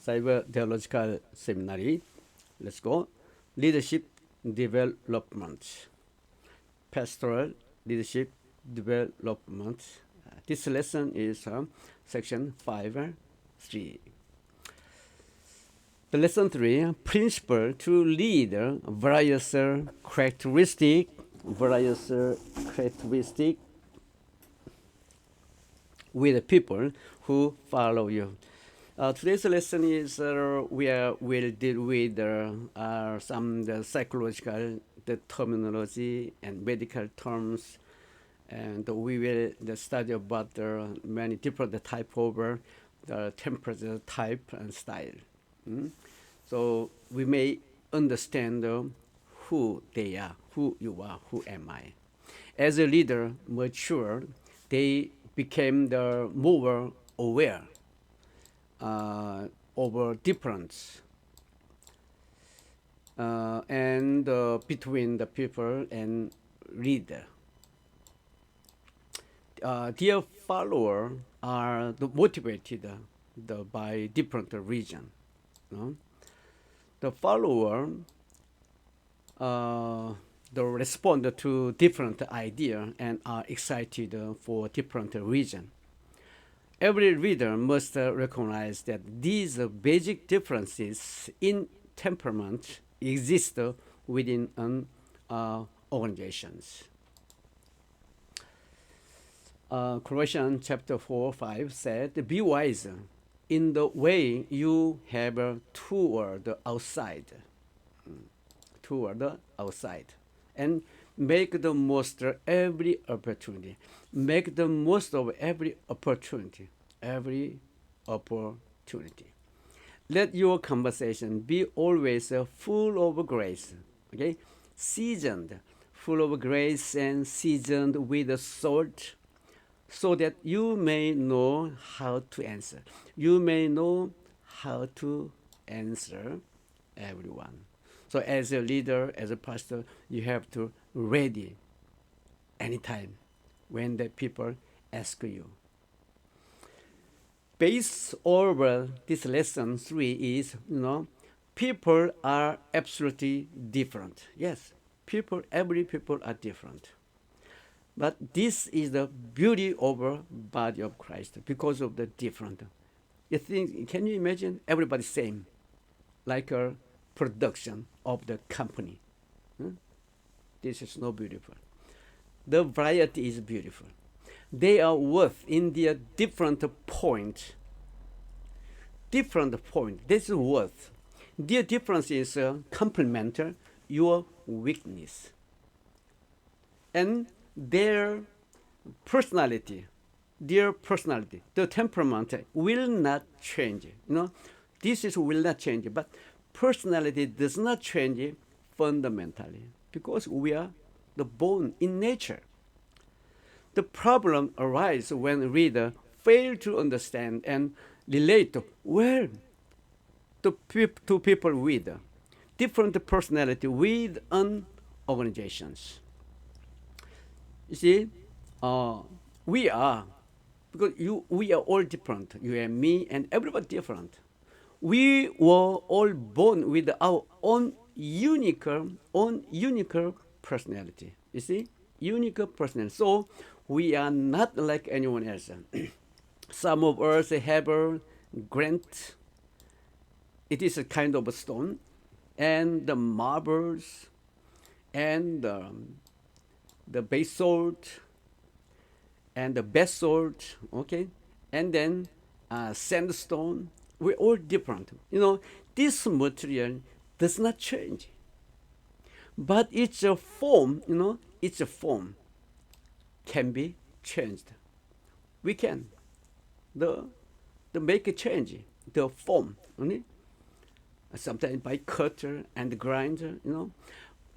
Cyber Theological Seminary. Let's go. Leadership Development. Pastoral Leadership Development. This lesson is section 5.3. The lesson 3, principle to lead various characteristic with people who follow you. Today's lesson is we'll deal with some the psychological the terminology and medical terms, and we will study about many different type of the temperature type and style. So we may understand who they are, who you are, who am I. As a leader matured, they became the more aware over difference and between the people and leader. Their followers are motivated by different reason. The follower they respond to different idea and are excited for different reason. Every reader must recognize that these basic differences in temperament exist within an organizations. Colossians chapter 4:5 said, "Be wise in the way you have toward the outside, and make the most of every opportunity. Make the most of every opportunity. Let your conversation be always full of grace." Okay, seasoned, full of grace and seasoned with salt, so that you may know how to answer. You may know how to answer everyone. So as a leader, as a pastor, you have to ready anytime when the people ask you. Based over this lesson 3 is, people are absolutely different. Yes, every people are different. But this is the beauty of the body of Christ because of the different. Can you imagine everybody same, like a production of the company? This is not beautiful. The variety is beautiful. They are worth in their different point. This is worth. Their difference is complementary your weakness. And their personality, the temperament will not change. This will not change, but personality does not change fundamentally because we are the born in nature. The problem arises when reader fail to understand and relate well to people with different personality within organizations. You see, we are all different. You and me and everybody different. We were all born with our own unique personality. You see, unique personality. So we are not like anyone else. Some of us have a granite. It is a kind of a stone, and the marbles, and the basalt, and the basalt. Okay, and then sandstone. We're all different. This material does not change, but its a form. Its a form can be changed. We can the make a change the form. Sometimes by cutter and grinder.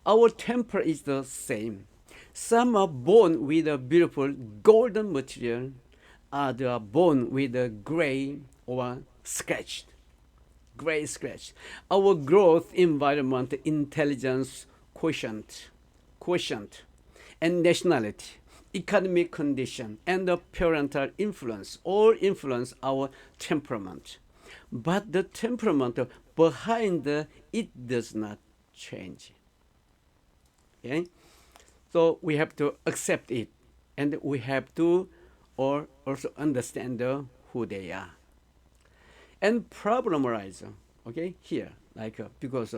Our temper is the same. Some are born with a beautiful golden material, others are born with a gray or scratched. Our growth, environment, intelligence, quotient, and nationality, economic condition, and the parental influence all influence our temperament. but the temperament behind it does not change. Okay, so we have to accept it, and we have to or also understand who they are and problem arise. Okay, here like because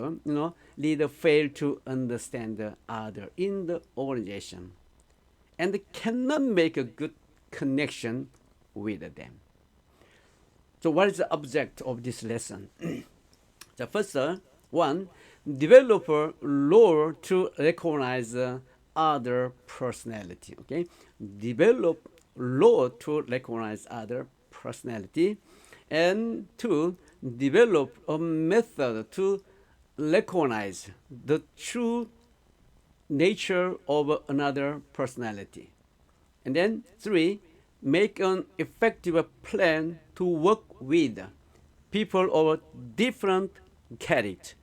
leader fail to understand the other in the organization and cannot make a good connection with them. So what is the object of this lesson? The first one, developer learn to recognize other personality. Okay, develop learn to recognize other personality, and two, develop a method to recognize the true nature of another personality. And then three, make an effective plan to work with people of different character,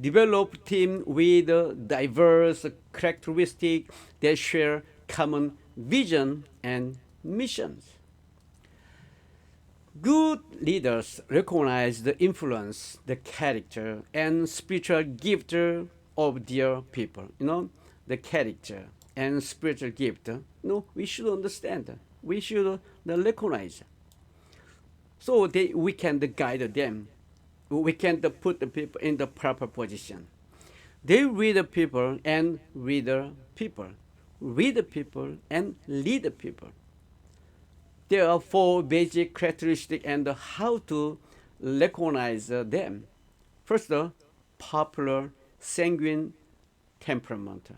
Develop team with diverse characteristics that share common vision and missions. Good leaders recognize the influence, the character, and spiritual gift of their people. The character and spiritual gift. We should understand. We should recognize. So we can guide them. We can put the people in the proper position. They read the people and read the people. Read the people and lead the people. There are four basic characteristics and how to recognize them. First, popular, sanguine temperament.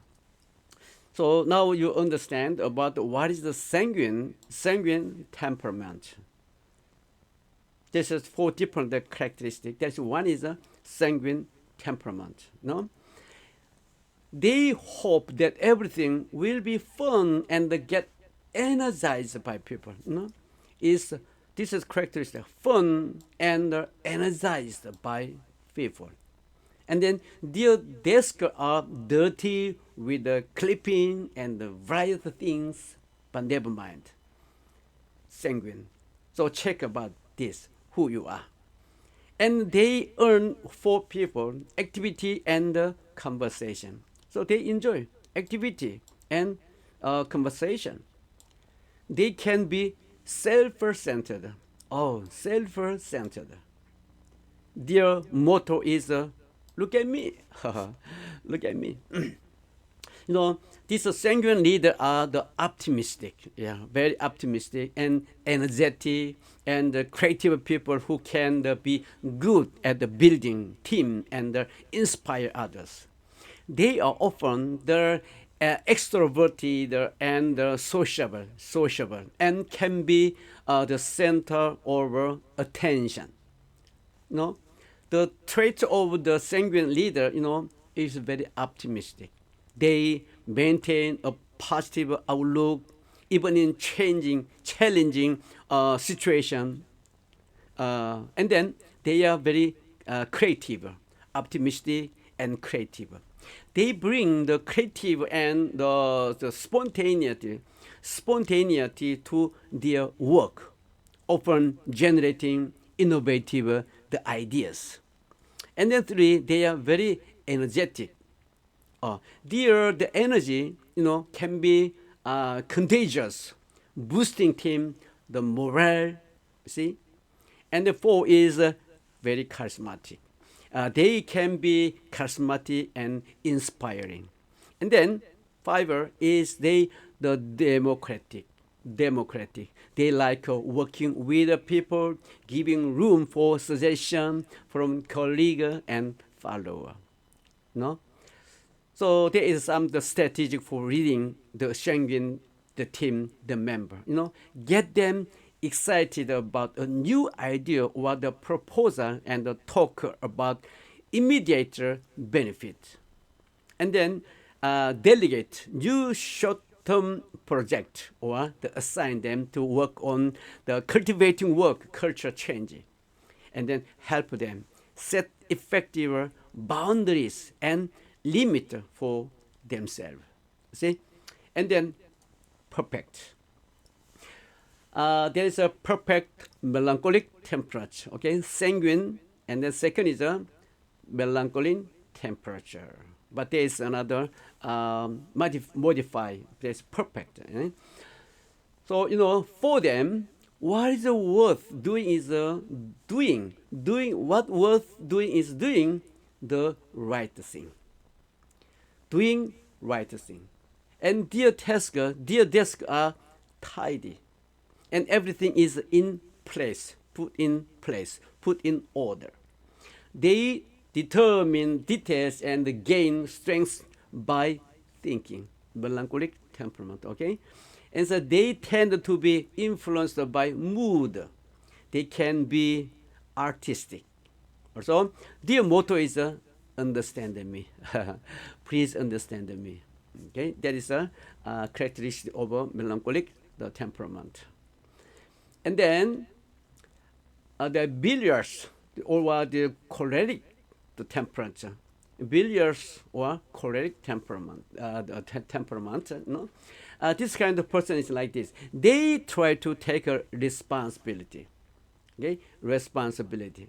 So now you understand about what is the sanguine temperament. This is four different characteristics. That's one is a sanguine temperament. They hope that everything will be fun and get energized by people. This is characteristic, fun and energized by people. And then their desks are dirty with clipping and various things, but never mind. Sanguine. So check about this, who you are. And they earn for people activity and conversation. So they enjoy activity and conversation. They can be self-centered. Self-centered. Their motto is, look at me. Look at me. These sanguine leaders are the optimistic, very optimistic and energetic and creative people who can be good at the building team and inspire others. They are often extroverted and sociable, and can be the center of attention. The trait of the sanguine leader, is very optimistic. They maintain a positive outlook even in challenging situation. And then they are very creative, optimistic, and creative. They bring the creative and the spontaneity to their work, often generating innovative the ideas. And then three, they are very energetic. The energy, can be contagious, boosting team the morale. See, and the four is very charismatic. They can be charismatic and inspiring. And then five is the democratic. They like working with people, giving room for suggestion from colleague and follower. So there is some the strategic for reading the sanguine, the team, the member. Get them excited about a new idea or the proposal and talk about immediate benefit. And then delegate new short-term project or assign them to work on the cultivating work culture change. And then help them set effective boundaries and limit for themselves. See? And then perfect. there is a perfect melancholic temperature. Okay, sanguine, and then second is a melancholy temperature. But there is another modify. There's perfect. Eh? So for them, what is worth doing is doing what worth doing is doing the right thing, doing right thing, and their desk are tidy, and everything is in place, put in order. They determine details and gain strength by thinking. Melancholic temperament, okay? And so they tend to be influenced by mood. They can be artistic. Also, their motto is understand me. Please understand me. Okay, that is a characteristic of a melancholic temperament. And then the bilious or the choleric temperature. Bilious or choleric temperament. No? This kind of person is like this. They try to take a responsibility. Okay, responsibility.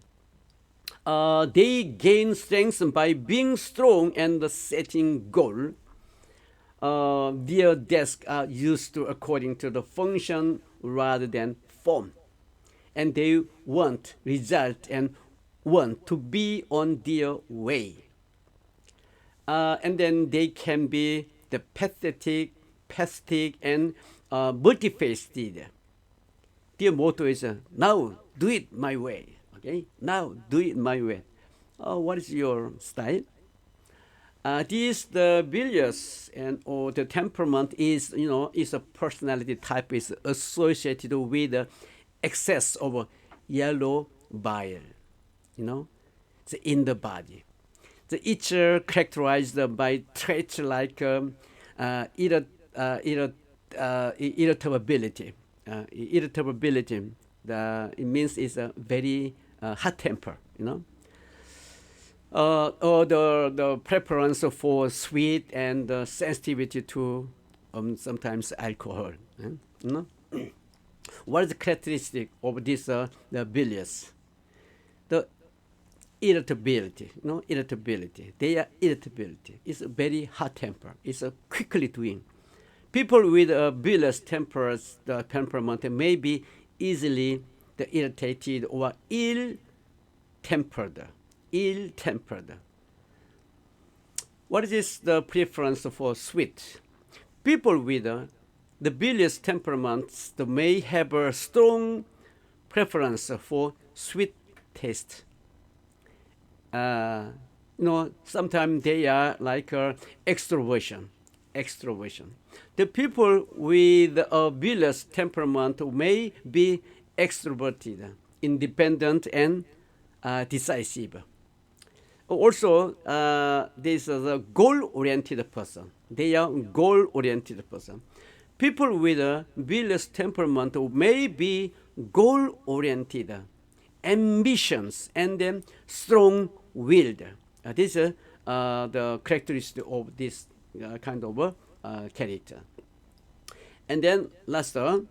They gain strength by being strong and setting goal. Their desks are used to according to the function rather than form, and they want result and want to be on their way. And then they can be the pathetic, and multifaceted. Their motto is now do it my way. Okay, now do it my way. What is your style? This the bilious and or the temperament is is a personality type is associated with the excess of yellow bile, it's in the body. The each characterized by traits like irritability. Irritability. It means it's a very hot temper, or the preference for sweet and sensitivity to sometimes alcohol. What is the characteristic of this the bilious? The irritability, irritability. Their irritability is a very hot temper. It's a quickly doing. People with a bilious temperament may be easily irritated or ill-tempered. What is the preference for sweet? People with the bilious temperaments may have a strong preference for sweet taste. Sometimes they are like extroversion. The people with a bilious temperament may be extroverted, independent, and decisive. Also, this is a goal-oriented person. They are goal-oriented person. People with a bilious temperament may be goal-oriented, ambitions, and then strong-willed. This is the characteristic of this kind of character. And then last, a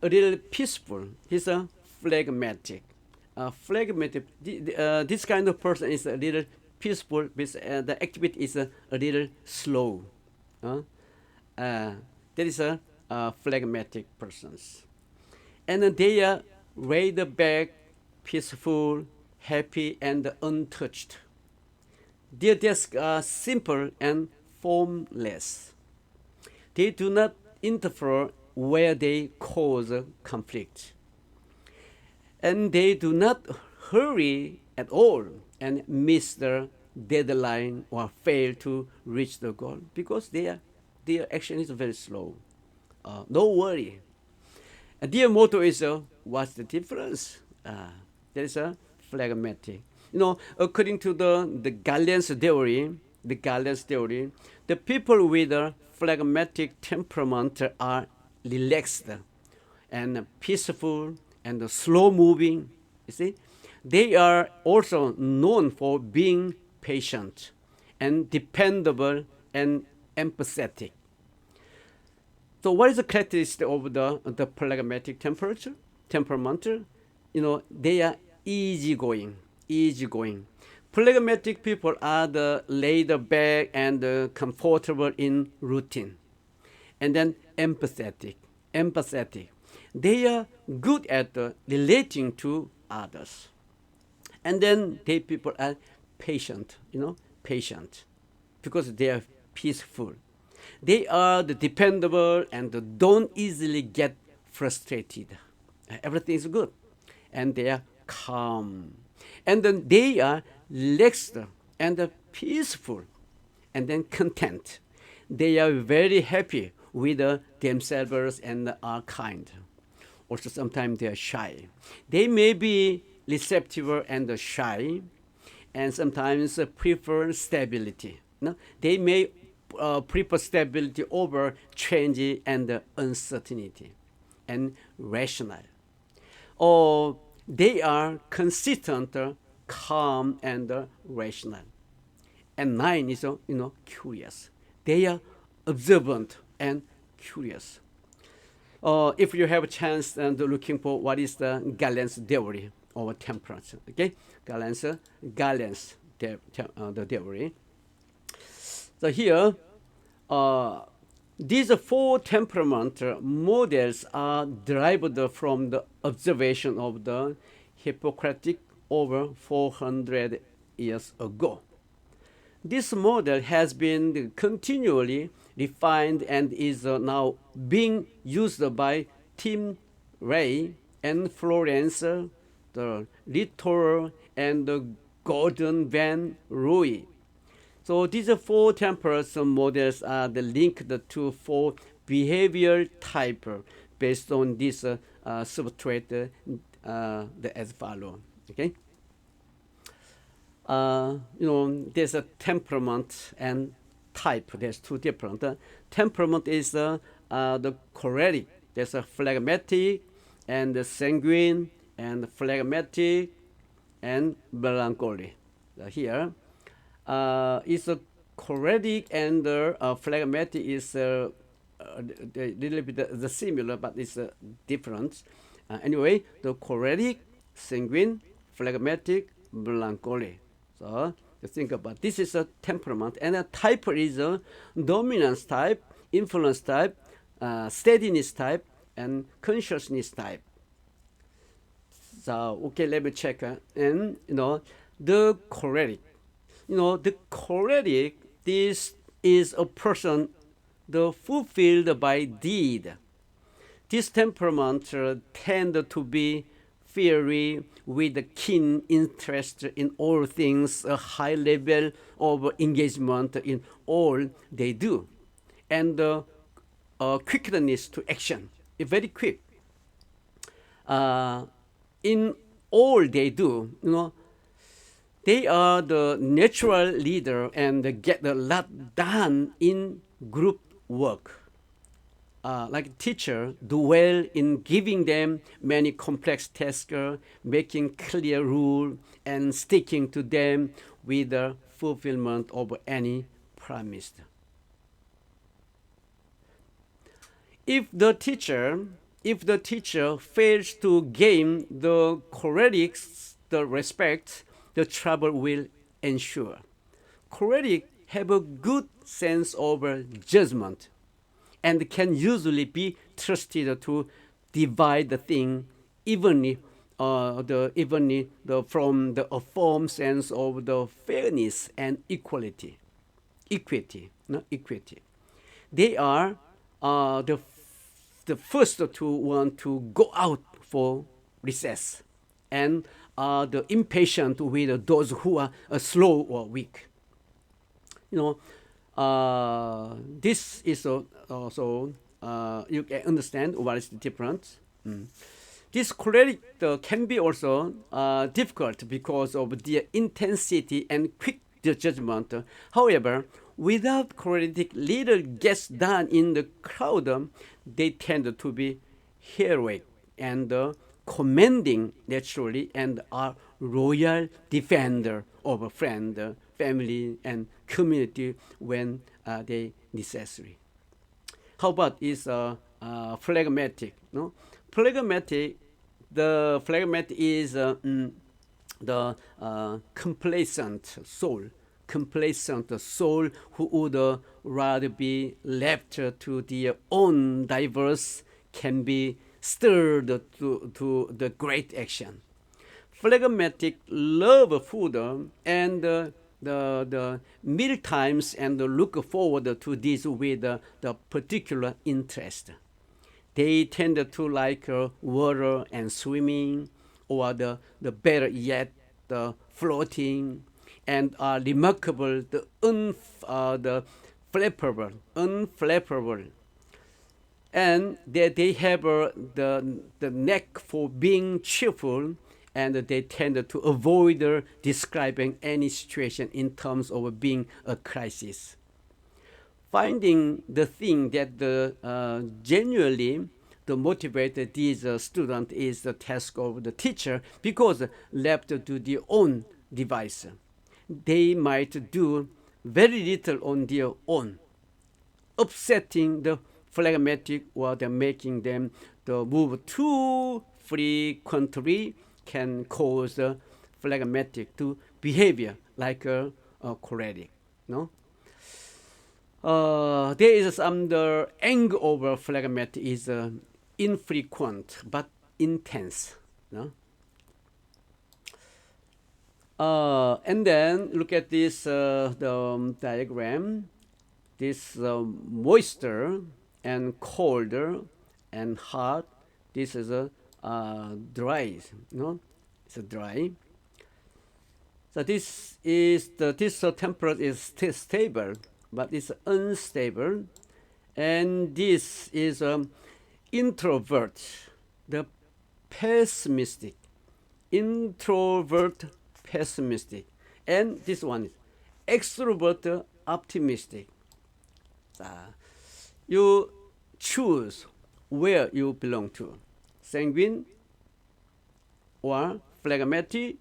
little peaceful. He's a phlegmatic. This kind of person is a little peaceful, but the activity is a little slow. That is a phlegmatic persons. And they are laid back, peaceful, happy, and untouched. Their desks are simple and formless. They do not interfere where they cause conflict. And they do not hurry at all and miss the deadline or fail to reach the goal because their action is very slow. No worry. And their motto is, what's the difference? There is a phlegmatic. According to the Gallen's theory, the people with a phlegmatic temperament are relaxed and peaceful and slow-moving. You see, they are also known for being patient and dependable and empathetic. So what is the characteristic of the phlegmatic temperament? They are easygoing, easygoing. Phlegmatic people are the laid back and comfortable in routine, and then empathetic. They are good at relating to others, and then they people are patient, patient, because they are peaceful. They are the dependable and don't easily get frustrated. Everything is good, and they are calm, and then they are relaxed and peaceful, and then content. They are very happy with themselves and are kind. Also, sometimes they are shy. They may be receptive and shy, and sometimes prefer stability. No? They may prefer stability over change and uncertainty, and rational. Or they are consistent, calm, and rational. And nine is curious. They are observant and curious. If you have a chance and looking for what is the Galen's theory of temperance, okay, Galen's the theory. So here, these four temperament models are derived from the observation of the Hippocratic over 400 years ago. This model has been continually refined and is now being used by Tim Ray and Florence the Littoral and Gordon Van Roy. So these four temperance models are linked to four behavior type based on this substrate as follow. Okay. There's a temperament and type. There's two different. Temperament is the choleric. There's a phlegmatic and sanguine and phlegmatic and melancholy. Here is a choleric and phlegmatic is a little bit the similar, but it's different. Anyway, the choleric, sanguine, phlegmatic, melancholy. So you think about this is a temperament, and a type is a dominance type, influence type, steadiness type, and consciousness type. So okay, let me check. And the choleric. The choleric. This is a person the fulfilled by deed. This temperament tend to be fiery with a keen interest in all things, a high level of engagement in all they do, and quickness to action. It's very quick. In all they do, they are the natural leader and get a lot done in group work. Like a teacher, do well in giving them many complex tasks, making clear rules, and sticking to them with the fulfillment of any promise. If the teacher fails to gain the cholerics the respect, the trouble will ensure. Choleric have a good sense of judgment and can usually be trusted to divide the thing evenly, from the affirmed sense of the fairness and equality. Equity. They are the first to want to go out for recess, and are the impatient with those who are slow or weak. This is also you can understand what is the difference. This choleric can be also difficult because of the intensity and quick judgment. However, without choleric, little gets done in the crowd. They tend to be heroic and commanding naturally, and are royal defender of a friend, family, and community when they necessary. How about is phlegmatic? No, phlegmatic. The phlegmatic is the complacent soul who would rather be left to their own diverse can be stirred to the great action. Phlegmatic love food and the meal times and look forward to this with the particular interest. They tend to like water and swimming, or the better yet, the floating, and are remarkable, the unflappable, and they have the knack for being cheerful, and they tend to avoid describing any situation in terms of being a crisis. Finding the thing that genuinely the motivate these student is the task of the teacher, because left to their own device, they might do very little on their own. Upsetting the phlegmatic or the making them the move too frequently can cause the phlegmatic to behavior like a choleric. No, there is some the anger over phlegmatic is infrequent but intense. No? And then look at this the diagram. This moisture and colder and hot. This is a dry. No, it's a dry. So this is this temperature is still stable, but it's unstable, and this is introvert, the pessimistic, introvert pessimistic, and this one is extrovert optimistic. You choose where you belong to, sanguine or phlegmatic,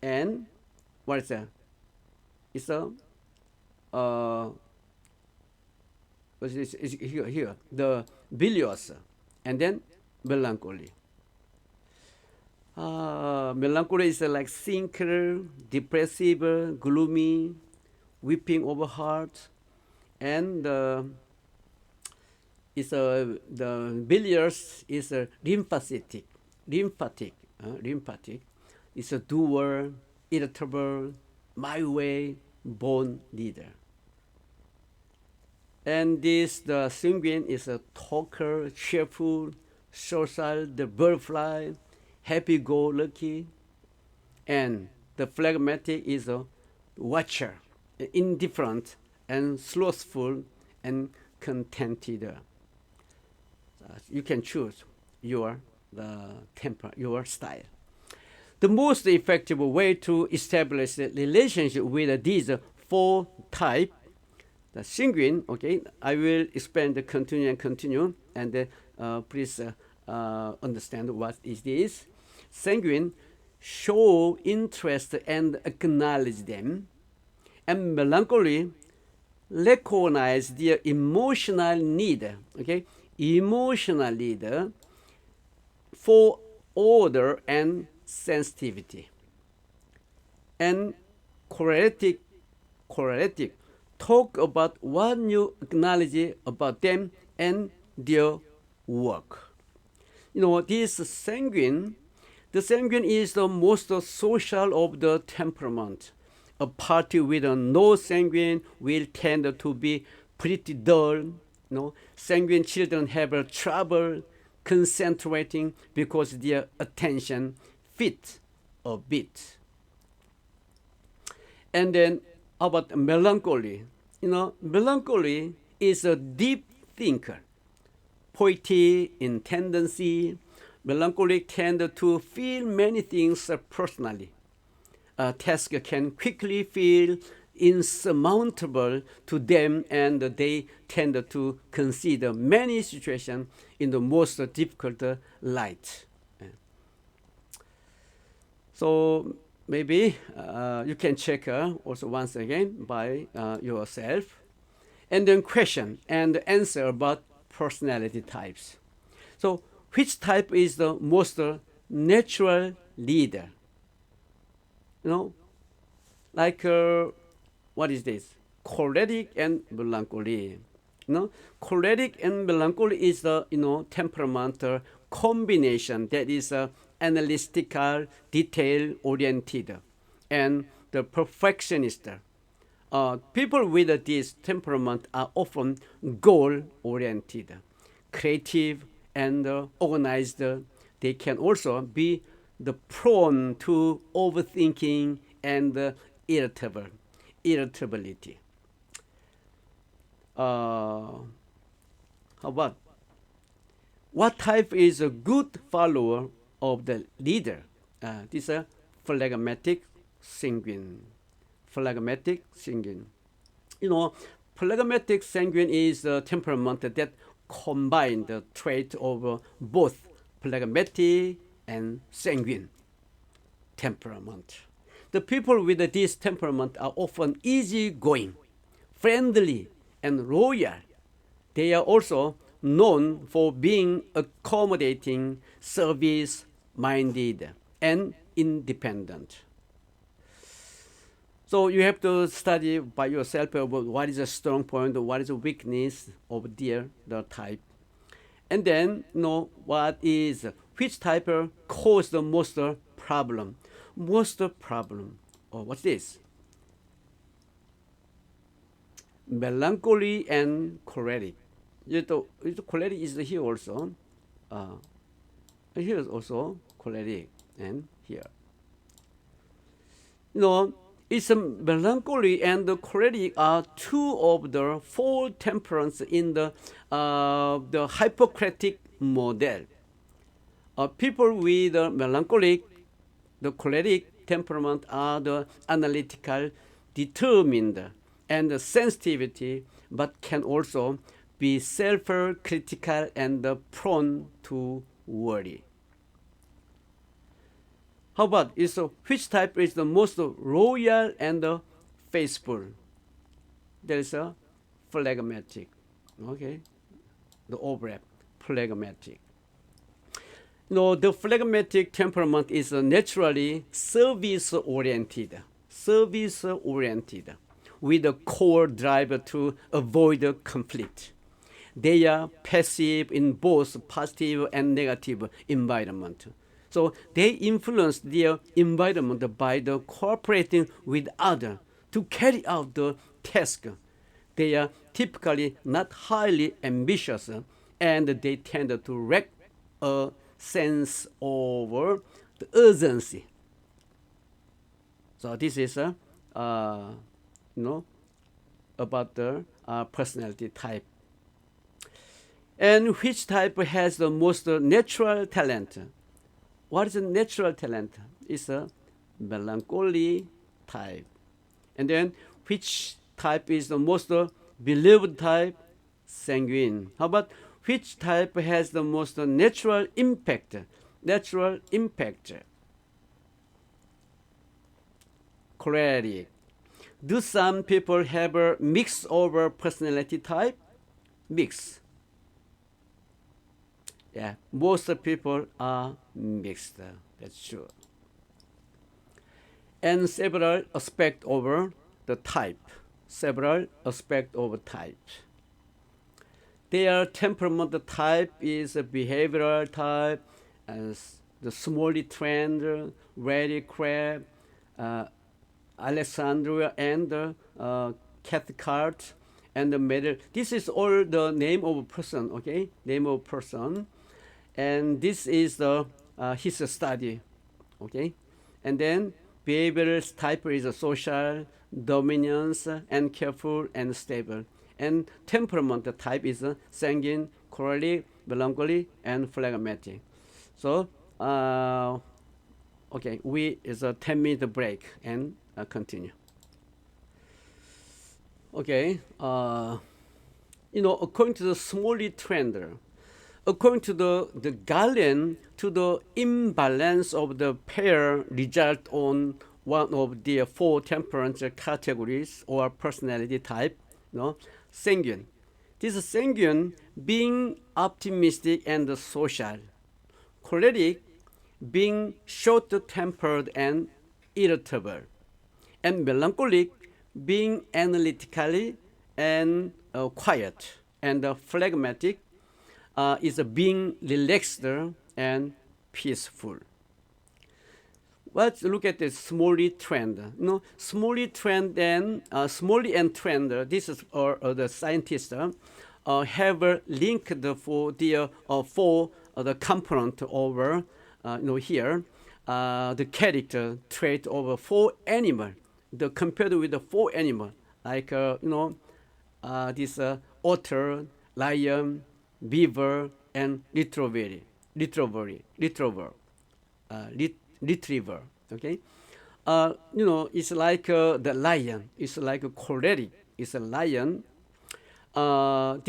and what is that? It's a is here the bilious, and then melancholy. Melancholy is like thinker, depressive, gloomy, weeping over heart, and the bilious is a lymphatic. It's a doer, irritable, my way, born leader. And this the sanguine is a talker, cheerful, social, the butterfly, happy-go-lucky, and the phlegmatic is a watcher, indifferent and slothful and contented. You can choose your temper, your style. The most effective way to establish a relationship with these four types, the sanguine, okay, I will explain the continue, and please understand what is this. Sanguine show interest and acknowledge them, and melancholy recognize their emotional need, okay, emotional need for order and sensitivity. And choleric talk about what you acknowledge about them and their work. You know, this sanguine, the sanguine is the most social of the temperament. A party with a no sanguine will tend to be pretty dull. You know, sanguine children have trouble concentrating because their attention fits a bit. And then about melancholy. You know, melancholy is a deep thinker, poetic in tendency. Melancholic tend to feel many things personally. A task can quickly feel insurmountable to them, and they tend to consider many situations in the most difficult light. So maybe you can check also once again by yourself. And then question and answer about personality types. So which type is the most natural leader? You know, like what is this? Choleric and melancholy. Choleric and melancholy is the temperamental combination that is analytical, detail oriented, and the perfectionist. People with this temperament are often goal oriented, creative, and organized. They can also be the prone to overthinking and irritability. How about what type is a good follower of the leader? This is a phlegmatic sanguine. Phlegmatic sanguine. Phlegmatic sanguine is a temperament that combines the trait of both phlegmatic and sanguine temperament. The people with this temperament are often easygoing, friendly, and loyal. They are also known for being accommodating, service-minded, and independent. So you have to study by yourself about what is a strong point, what is a weakness of the type. And then know which type cause the most problem. Most problem. Oh, what's this? Melancholy and choleric. Choleric is here also. Here is also choleric, and here. It's melancholy and the choleric are two of the four temperaments in the Hippocratic model. People with the melancholic, the choleric temperament are the analytical, determined, and the sensitivity, but can also be self-critical and prone to worry. How about which type is the most loyal and faithful? There is a phlegmatic. Okay, the overlap phlegmatic. The phlegmatic temperament is naturally service-oriented, with a core drive to avoid conflict. They are passive in both positive and negative environment. So they influence their environment by cooperating with others to carry out the task. They are typically not highly ambitious, and they tend to lack a sense of the urgency. So this is about the personality type. And which type has the most natural talent? What is a natural talent? It's a melancholy type. And then which type is the most beloved type? Sanguine. How about which type has the most natural impact? Natural impact. Choleric. Do some people have a mix over personality type? Mix. Yeah, most people are mixed. That's true. And several aspects over the type. Several aspects over type. Their temperament type is a behavioral type, as the Smalley trend, Rally Crab, Alexandria, and Cathcart, and the middle. This is all the name of a person, okay? Name of person. And this is the his study, okay? And then behavioral type is a social, dominance, and careful and stable. And temperament type is sanguine, choleric, melancholy, and phlegmatic. So, okay, is a 10-minute break and continue. Okay, according to the Smalley trend, according to the Galen, to the imbalance of the pair result on one of the four temperament categories or personality type, sanguine. This sanguine being optimistic and social. Choleric being short-tempered and irritable. And melancholic being analytically and quiet. And phlegmatic is being relaxed and peaceful. Let's look at the Smalley trend. Smalley trend and Smalley and trend. This is the scientists have linked for the component over here the character trait over 4 animal. The compared with the 4 animal like this otter, lion, beaver, and retriever. Okay, it's like the lion. It's like a choleric. It's a lion. The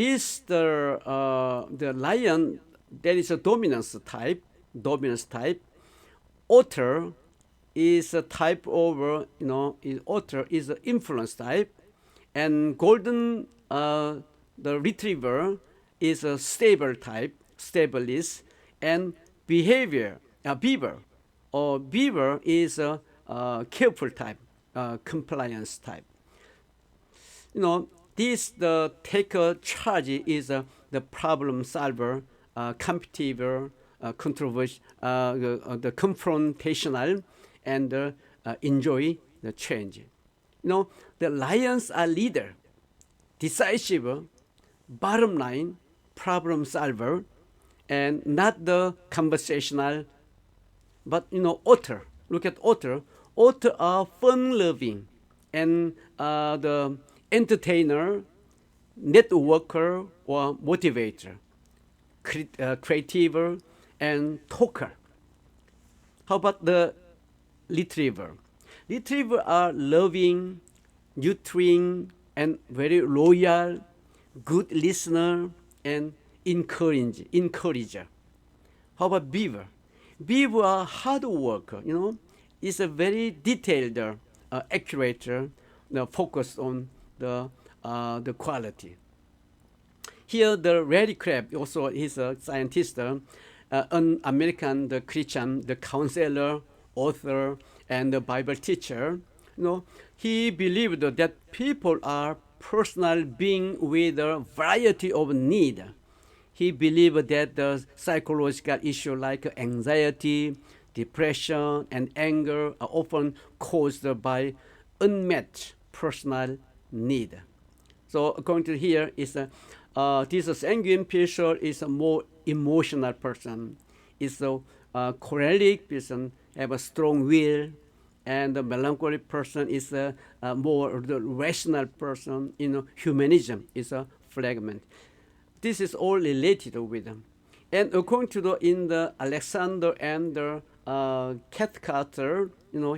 lion, that is a dominance type. Otter is a type over otter is an influence type, and golden the retriever is a stable type, stabilist, and beaver is a careful type, compliance type. This the taker charge is the problem solver, competitor, controversial, the confrontational, and enjoy the change. The lions are leader, decisive, bottom line, problem solver, and not the conversational. But otter. Look at otter. Otter are fun-loving and the entertainer, networker, or motivator, creative, and talker. How about the retriever? Retriever are loving, nurturing, and very loyal, good listener, and encourager. How about beaver? Beaver are hard worker. It's a very detailed, accurate, focus on the quality. Here, the red crab also is a scientist, an American, the Christian, the counselor, author, and the Bible teacher. He believed that people are personal beings with a variety of need. He believed that the psychological issues like anxiety, depression, and anger are often caused by unmet personal need. So according to here, this sanguine person is a more emotional person. Is a choleric person have a strong will, and the melancholic person is a more the rational person. Humanism is a fragment. This is all related with them. And according to the Alexander and the Cathcart,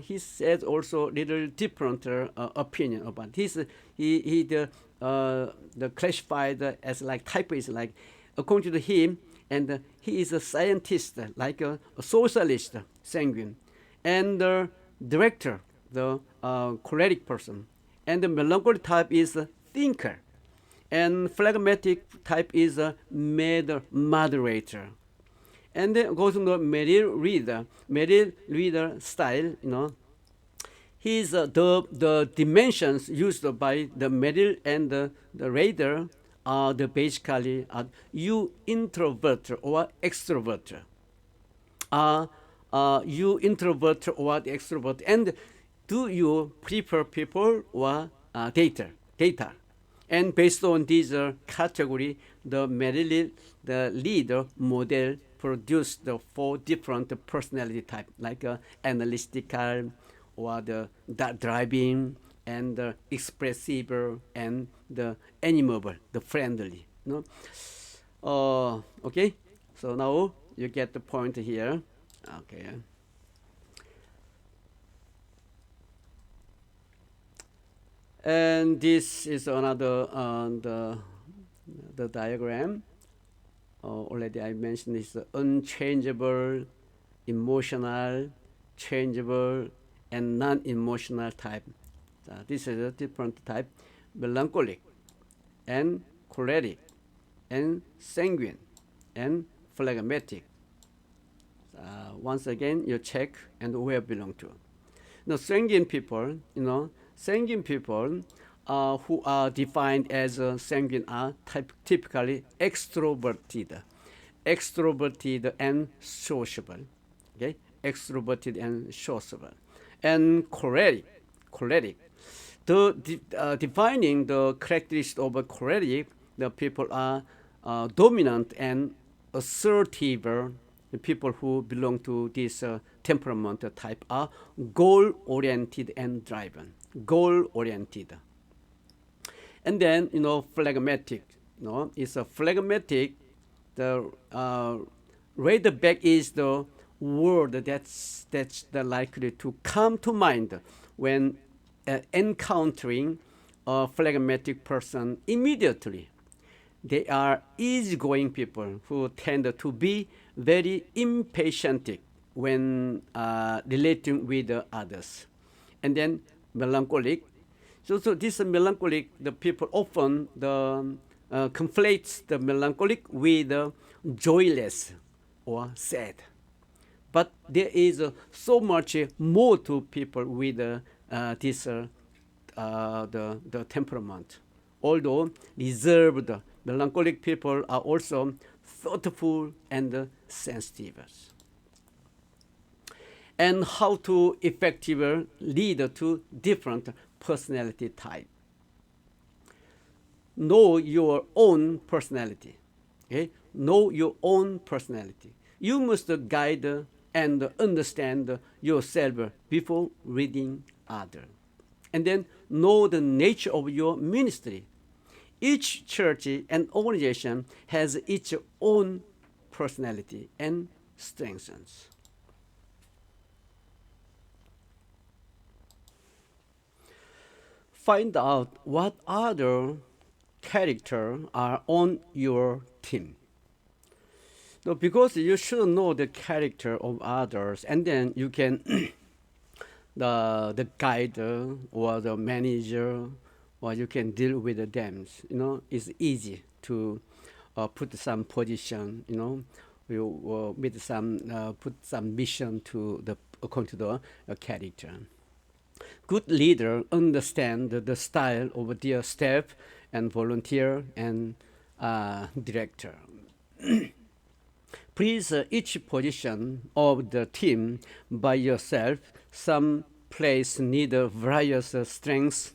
he said also little different opinion about this. He the classified as like type is like according to him, and he is a scientist like a socialist sanguine, and the director the choleric person, and the melancholy type is a thinker, and phlegmatic type is a moderator. And then goes to the Merrill Reader style. He's the dimensions used by the Merrill and the Reader are the basically you introvert or extrovert. You introvert or extrovert, and do you prefer people or data? And based on this category, the Merrill, the leader model produced the 4 different personality type, like analytical, or the driving, and the expressive, and the animable, the friendly. Okay, so now you get the point here. Okay. And this is another the diagram. Already I mentioned this unchangeable, emotional, changeable, and non-emotional type. This is a different type. Melancholic. and choleric, and sanguine, and phlegmatic. Once again, you check and where belong to. Now, sanguine people, sanguine people who are defined as sanguine are typically extroverted and sociable. Okay, extroverted and sociable, and choleric. Defining the characteristics of a choleric, the people are dominant and assertive. The people who belong to this temperament type are goal-oriented and driven. Goal-oriented. And then, phlegmatic. It's a phlegmatic. The right back is the word that's the likely to come to mind when encountering a phlegmatic person immediately. They are easygoing people who tend to be very impatient when relating with others. And then melancholic. So this melancholic, the people often conflates the melancholic with joyless or sad. But there is so much more to people with this the temperament. Although reserved, melancholic people are also thoughtful and sensitive. And how to effectively lead to different personality type. Know your own personality. Okay? Know your own personality. You must guide and understand yourself before reading others. And then know the nature of your ministry. Each church and organization has its own personality and strengths. Find out what other characters are on your team. So because you should know the character of others, and then you can the guide or the manager, or you can deal with them. It's easy to put some position. You with some put some mission to the according to the character. Good leader understand the style of their staff and volunteer and director. Please each position of the team by yourself. Some place need various strengths.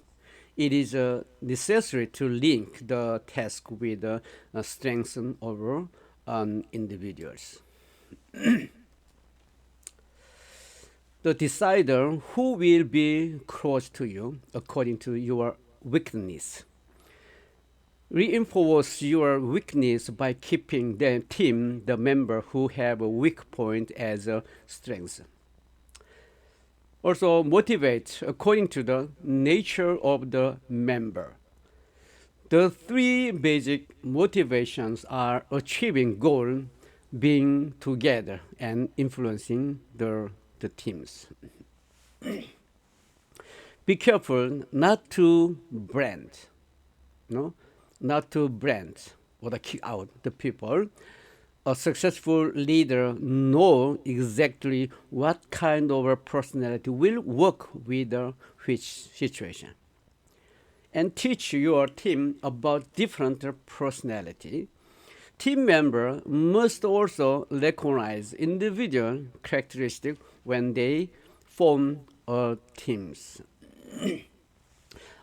It is necessary to link the task with strengths of individuals. The decider who will be close to you according to your weakness. Reinforce your weakness by keeping the team the member who have a weak point as a strength. Also motivate according to the nature of the member. The three basic motivations are achieving goal, being together, and influencing the teams. Be careful not to brand, not to brand or to kick out the people. A successful leader knows exactly what kind of a personality will work with which situation. And teach your team about different personality. Team member must also recognize individual characteristics when they form teams.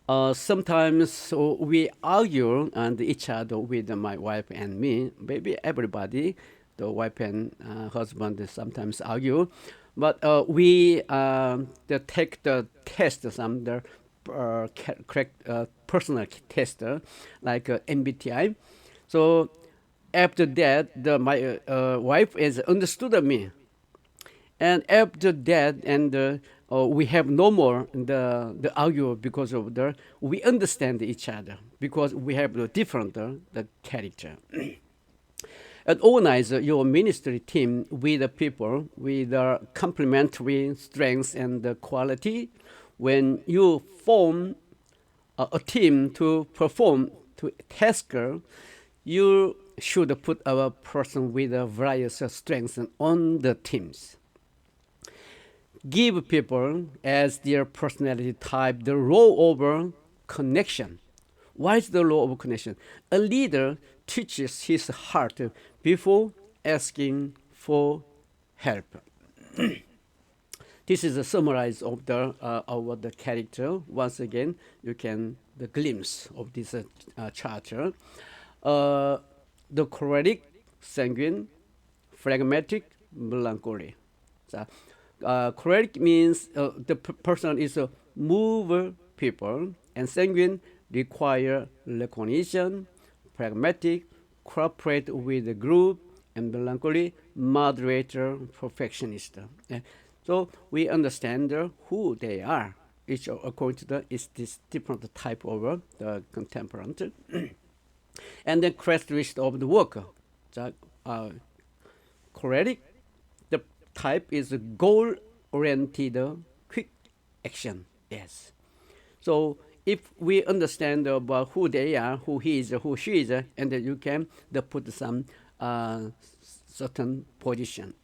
Sometimes we argue and each other with my wife and me. Maybe everybody, the wife and husband, sometimes argue. But we take the test, the correct personal test, like MBTI. So after that, my wife has understood me. And after that, and we have no more the argue because of we understand each other because we have the different the character. And organize your ministry team with the people with complementary strengths and quality. When you form a team to perform to tasker, you should put a person with various strengths on the teams. Give people as their personality type the role of connection. Why is the role of connection? A leader teaches his heart before asking for help. This is a summarize of the character. Once again, you can the glimpse of this charter. The choleric, sanguine, phlegmatic, melancholy. So, choleric means the person is a mover people, and sanguine require recognition, pragmatic, cooperate with the group, and melancholy, moderator, perfectionist. So we understand who they are. Each according to is this different type of the contemporary. And then characteristic of the worker. The choleric, the type is goal-oriented, quick action. Yes. So if we understand about who they are, who he is, who she is, and then you can put some certain position.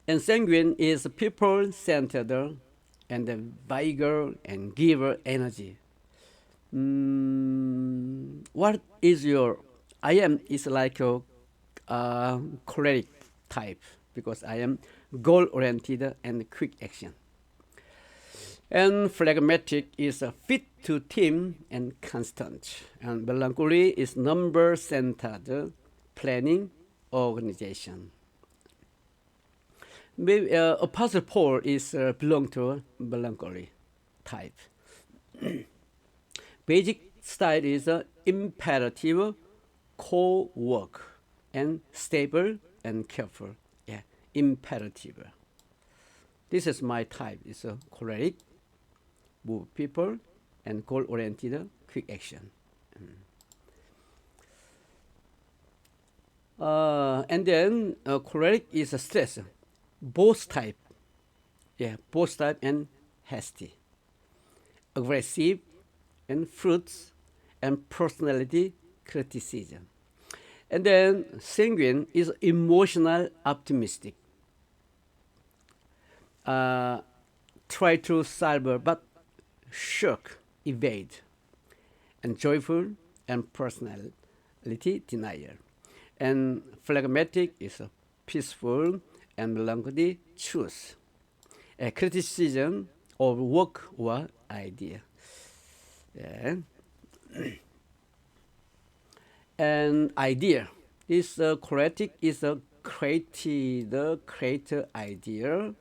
And sanguine is people-centered and vigor and giver energy. What is your? I am is like a choleric type because I am goal-oriented and quick action. And phlegmatic is fit to team and constant. And melancholy is number-centered, planning, organization. Maybe Apostle Paul is belong to melancholy type. Basic style is imperative, co-work, and stable and careful. Yeah, imperative. This is my type. It's a choleric, move people, and goal-oriented, quick action. And then choleric is a stress. Both type. Yeah, both type and hasty. Aggressive and fruits and personality criticism. And then sanguine is emotional optimistic. Try to solve but shirk, evade. And joyful and personality denier. And phlegmatic is peaceful and melancholy choose. A criticism of work or idea. Yeah. And idea. This choleric is a create idea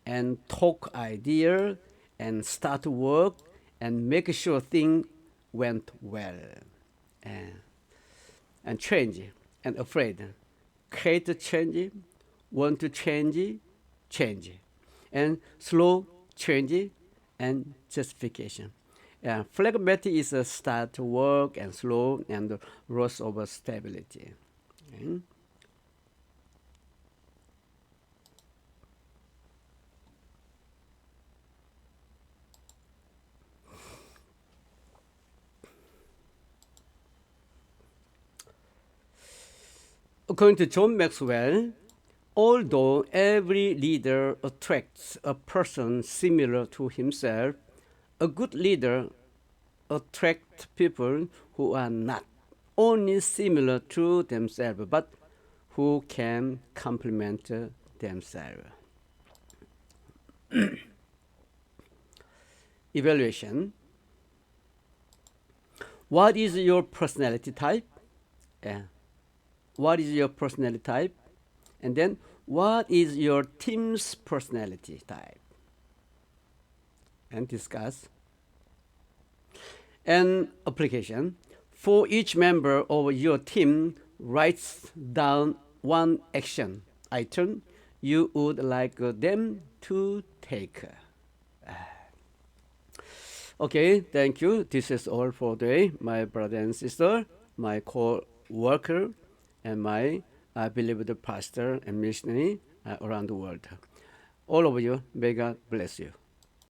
and talk idea and start work and make sure things went well. And change and afraid. Create change, want to change, and slow change and justification. Phlegmatic is a start work and slow and loss of stability. Okay. According to John Maxwell, although every leader attracts a person similar to himself, a good leader attracts people who are not only similar to themselves, but who can complement themselves. Evaluation. What is your personality type? What is your personality type? And then, what is your team's personality type? And discuss. And application. For each member of your team, write down one action item you would like them to take. Okay, thank you. This is all for today, my brother and sister, my co-worker, and my beloved pastor and missionary around the world. All of you, may God bless you.